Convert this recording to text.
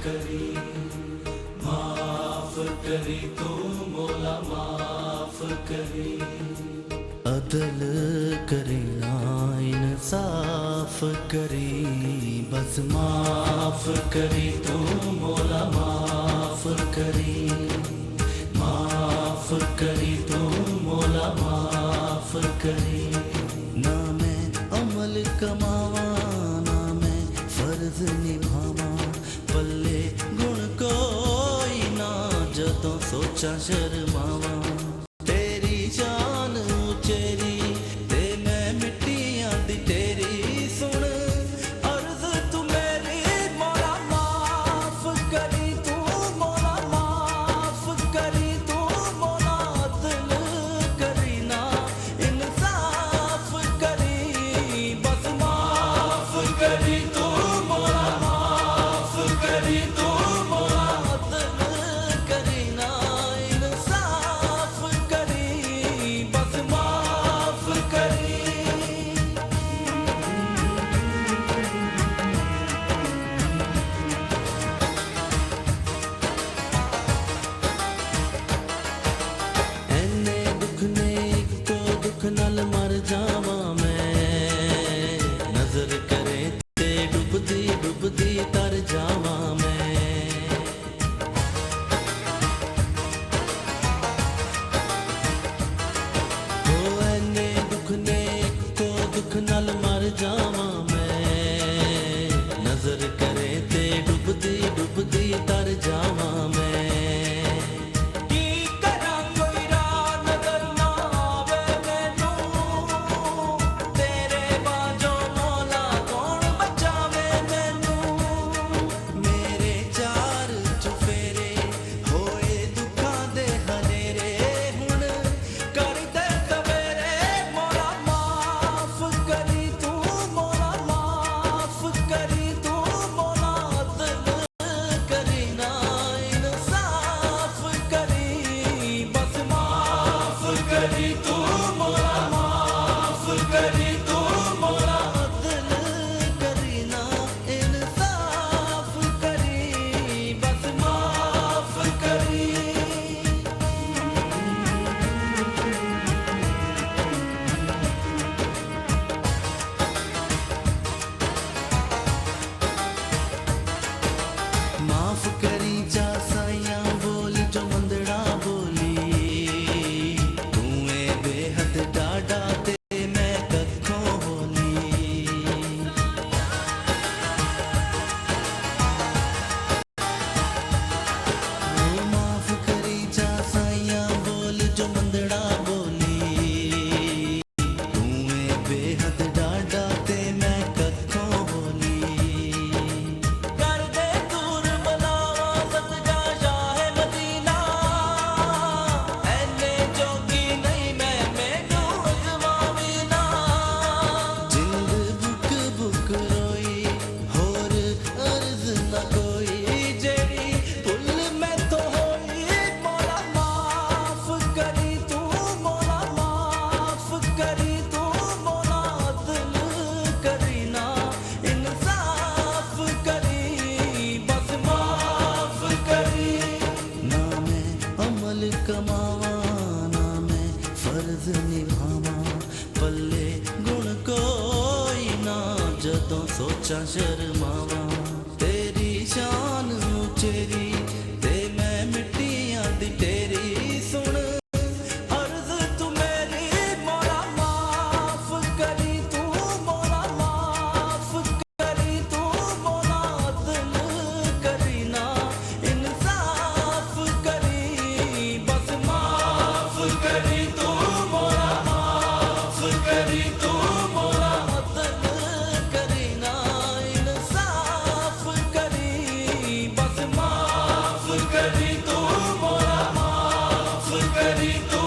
करी, माफ करी तू मौला माफ करी। अदल करना इंसाफ करी, बस माफ करी तू मौला माफ करी, माफ करी तू मौला माफ करी। ना मैं अमल कमावा ना मैं फर्ज निभावा, पल्ले गुण कोई ना जदों सोचा शर्मावा। तेरी शान उचेरी ते मैं मिट्टियां दी तेरी सुन अर्ज तू मेरी मौला माफ करी तू मौला माफ करी तू मौला अदल करी ना इंसाफ करी, बस माफ करी तू मौला माफ करी तू मौला अदल करी ना इंसाफ करी, बस माफ करी। ਐਨੇ ਦੁੱਖ ਨੇ ਇੱਕੋ ਦੁੱਖ ਨਾਲ ਮਰ ਜਾਵਾਂ ਮੈਂ, ਨਜ਼ਰ ਕਰੇ ਤੇ ਡੁੱਬਦੀ ਡੁੱਬਦੀ ਤਰ ਜਾਵਾਂ ਮੈਂ। ਓ ਐਨੇ ਦੁੱਖ ਨੇ ਇੱਕੋ ਦੁੱਖ ਨਾਲ ਮਰ ਜਾਵਾਂ ਮੈਂ, ਨਜ਼ਰ ਕਰੇ ਤੇ ਡੁੱਬਦੀ ਡੁੱਬਦੀ ਤਰ ਜਾਵਾਂ ਮੈਂ। ਕੀ ਕਰਾਂ ਕੋਈ ਰਾਹ ਨਜ਼ਰ ਨਾ ਆਵੇ ਮੈਨੂੰ, ਤੇਰੇ ਬਾਝੋਂ ਮੌਲਾ ਕੌਣ ਬਚਾਵੇ ਮੈਨੂੰ। ਮੇਰੇ ਚਾਰ ਚੁਫੇਰੇ ਹੋਏ ਦੁੱਖਾਂ ਦੇ ਹਨੇਰੇ, ਹੁਣ ਕਰ ਦੇ ਸਵੇਰੇ ਮੌਲਾ ਮਾਫ ਕਰੀ ਤੂੰ ਮੌਲਾ ਮਾਫ ਕਰੀ ਤੂੰ ਮੌਲਾ ਅਦਲ ਕਰੀ ਨਾ ਇਨਸਾਫ ਕਰੀ, ਬਸ ਮਾਫ ਕਰੀ ਤੂੰ ਮੌਲਾ ਮਾਫ ਕਰੀ ਤੂੰ ਮੌਲਾ ਅਦਲ ਕਰੀ ਨਾ ਇਨਸਾਫ ਕਰੀ, ਬਸ ਮਾਫ ਕਰੀ। माफ करी जा साइयां बोल जो मंदड़ा बोली, तू ए बेहद डाडा ते मैं कखों बोली। ओ माफ करी जा साइयां बोल जो मंदड़ा बोली, तू ए बेहद डाडा ते मैं कखों बोली। कर दे दूर बनावा सदका शाह मदीना, ऐने जोगी नहीं मैं मैनू अजमावी ना। जिंद बुक बुक रोई होर अर्ज न कोई, जेड़ी भुल मैथों होई मौला माफ करी तू मौला माफ करी तू मौला अदल करी ना इंसाफ करी, बस माफ करी। ना मैं अमल कमावा ना मैं फर्ज निभावा, पल्ले गुण कोई ना जदों सोचा शर्मावा। तेरी शान उचेरी ते मैं मिट्टियां दी तेरी सुन अर्ज तू मेरी मौला माफ करी तू मौला माफ करी तू मौला अदल करी ना इंसाफ करी, बस माफ करी तू मौला माफ करी तू मौला अदल करी ना इंसाफ करी, बस माफ करी तू मौला माफ करी तू